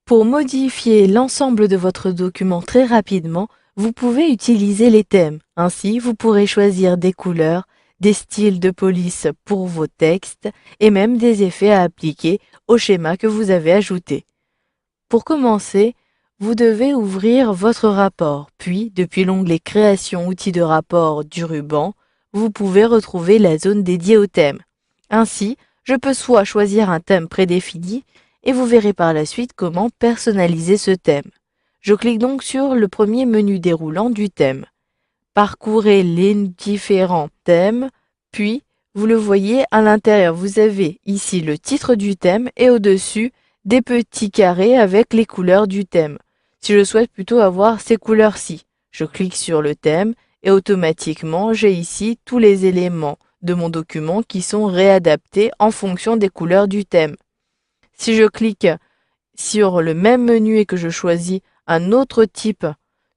Pour modifier l'ensemble de votre document très rapidement, vous pouvez utiliser les thèmes. Ainsi, vous pourrez choisir des couleurs, des styles de police pour vos textes et même des effets à appliquer au schéma que vous avez ajouté. Pour commencer, vous devez ouvrir votre rapport, puis depuis l'onglet Création outils de rapport du ruban, vous pouvez retrouver la zone dédiée au thème. Ainsi, je peux soit choisir un thème prédéfini et vous verrez par la suite comment personnaliser ce thème. Je clique donc sur le premier menu déroulant du thème. Parcourez les différents thèmes, puis vous le voyez à l'intérieur, vous avez ici le titre du thème et au-dessus des petits carrés avec les couleurs du thème. Si je souhaite plutôt avoir ces couleurs-ci, je clique sur le thème et automatiquement j'ai ici tous les éléments de mon document qui sont réadaptés en fonction des couleurs du thème. Si je clique sur le même menu et que je choisis un autre type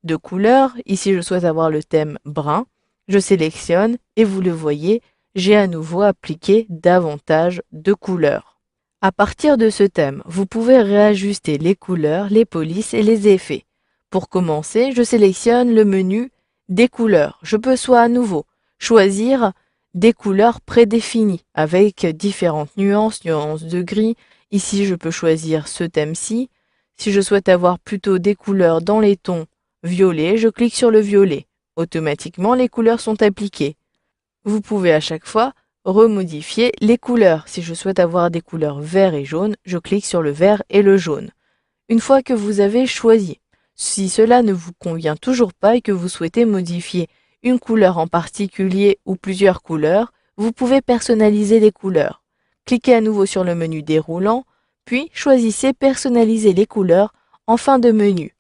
de couleur, ici je souhaite avoir le thème brun, je sélectionne et vous le voyez, j'ai à nouveau appliqué davantage de couleurs. À partir de ce thème, vous pouvez réajuster les couleurs, les polices et les effets. Pour commencer, je sélectionne le menu des couleurs. Je peux soit à nouveau choisir des couleurs prédéfinies avec différentes nuances de gris. Ici, je peux choisir ce thème-ci. Si je souhaite avoir plutôt des couleurs dans les tons violets, je clique sur le violet. Automatiquement, les couleurs sont appliquées. Vous pouvez à chaque fois remodifier les couleurs. Si je souhaite avoir des couleurs vert et jaune, je clique sur le vert et le jaune. Une fois que vous avez choisi, si cela ne vous convient toujours pas et que vous souhaitez modifier une couleur en particulier ou plusieurs couleurs, vous pouvez personnaliser les couleurs. Cliquez à nouveau sur le menu déroulant, puis choisissez Personnaliser les couleurs en fin de menu.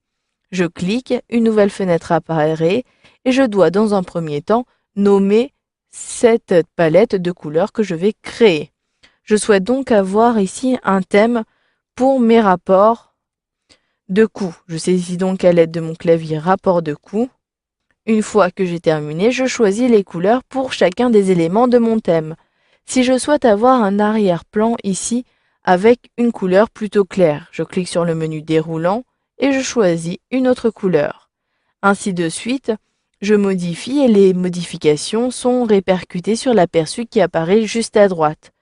Je clique, une nouvelle fenêtre apparaît et je dois dans un premier temps nommer cette palette de couleurs que je vais créer. Je souhaite donc avoir ici un thème pour mes rapports de coûts. Je saisis donc à l'aide de mon clavier rapport de coûts. Une fois que j'ai terminé, je choisis les couleurs pour chacun des éléments de mon thème. Si je souhaite avoir un arrière-plan ici avec une couleur plutôt claire, je clique sur le menu déroulant et je choisis une autre couleur. Ainsi de suite, je modifie et les modifications sont répercutées sur l'aperçu qui apparaît juste à droite.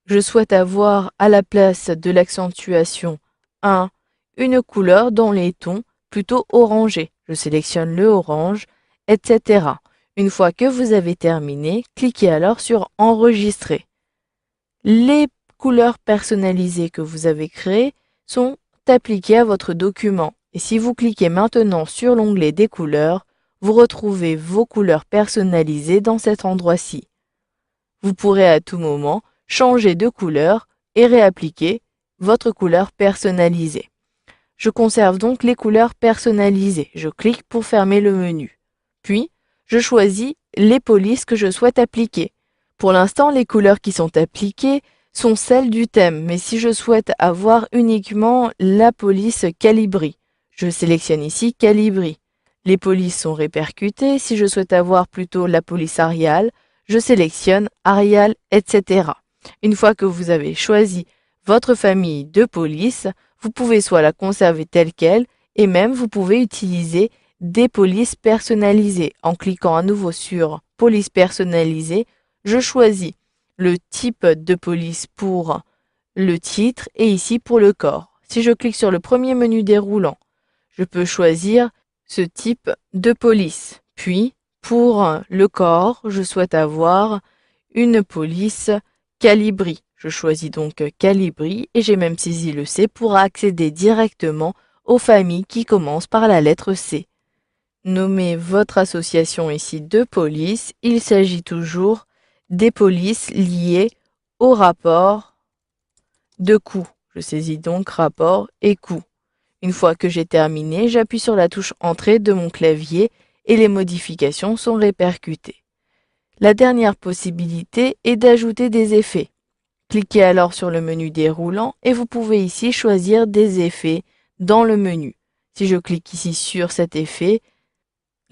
Je souhaite avoir à la place de l'accentuation 1, une couleur dans les tons plutôt orangés. Je sélectionne le orange, etc. Une fois que vous avez terminé, cliquez alors sur Enregistrer. Les couleurs personnalisées que vous avez créées sont appliquées à votre document. Et si vous cliquez maintenant sur l'onglet des couleurs, vous retrouvez vos couleurs personnalisées dans cet endroit-ci. Vous pourrez à tout moment changer de couleur et réappliquer votre couleur personnalisée. Je conserve donc les couleurs personnalisées. Je clique pour fermer le menu. Puis, je choisis les polices que je souhaite appliquer. Pour l'instant, les couleurs qui sont appliquées sont celles du thème, mais si je souhaite avoir uniquement la police Calibri, je sélectionne ici Calibri. Les polices sont répercutées. Si je souhaite avoir plutôt la police Arial, je sélectionne Arial, etc. Une fois que vous avez choisi votre famille de polices, vous pouvez soit la conserver telle qu'elle, et même vous pouvez utiliser des polices personnalisées. En cliquant à nouveau sur Police personnalisée, je choisis le type de police pour le titre et ici pour le corps. Si je clique sur le premier menu déroulant, je peux choisir ce type de police. Puis, pour le corps, je souhaite avoir une police Calibri. Je choisis donc Calibri et j'ai même saisi le C pour accéder directement aux familles qui commencent par la lettre C. Nommez votre association ici de police. Il s'agit toujours des polices liées au rapport de coût. Je saisis donc rapport et coût. Une fois que j'ai terminé, j'appuie sur la touche Entrée de mon clavier et les modifications sont répercutées. La dernière possibilité est d'ajouter des effets. Cliquez alors sur le menu déroulant et vous pouvez ici choisir des effets dans le menu. Si je clique ici sur cet effet,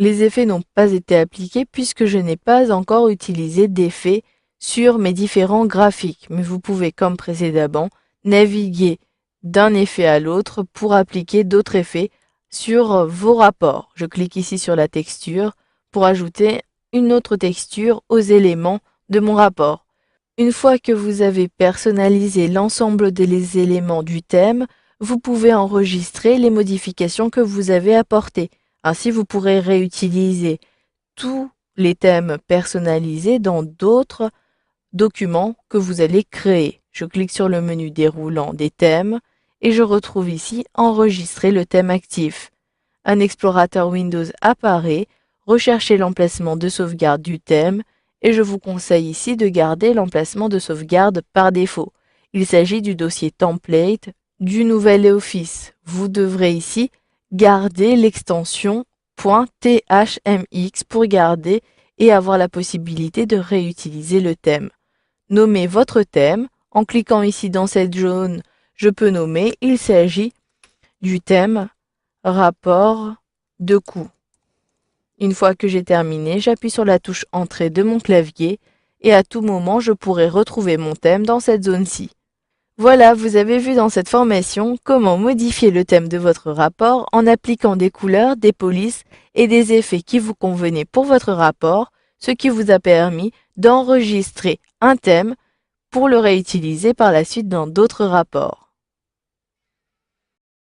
les effets n'ont pas été appliqués puisque je n'ai pas encore utilisé d'effets sur mes différents graphiques. Mais vous pouvez, comme précédemment, naviguer d'un effet à l'autre pour appliquer d'autres effets sur vos rapports. Je clique ici sur la texture pour ajouter une autre texture aux éléments de mon rapport. Une fois que vous avez personnalisé l'ensemble des éléments du thème, vous pouvez enregistrer les modifications que vous avez apportées. Ainsi, vous pourrez réutiliser tous les thèmes personnalisés dans d'autres documents que vous allez créer. Je clique sur le menu déroulant des thèmes et je retrouve ici Enregistrer le thème actif. Un explorateur Windows apparaît, recherchez l'emplacement de sauvegarde du thème et je vous conseille ici de garder l'emplacement de sauvegarde par défaut. Il s'agit du dossier template du nouvel Office. Vous devrez ici garder l'extension .thmx pour garder et avoir la possibilité de réutiliser le thème. Nommez votre thème. En cliquant ici dans cette zone, je peux nommer, il s'agit du thème rapport de coût. Une fois que j'ai terminé, j'appuie sur la touche Entrée de mon clavier et à tout moment, je pourrai retrouver mon thème dans cette zone-ci. Voilà, vous avez vu dans cette formation comment modifier le thème de votre rapport en appliquant des couleurs, des polices et des effets qui vous convenaient pour votre rapport, ce qui vous a permis d'enregistrer un thème pour le réutiliser par la suite dans d'autres rapports.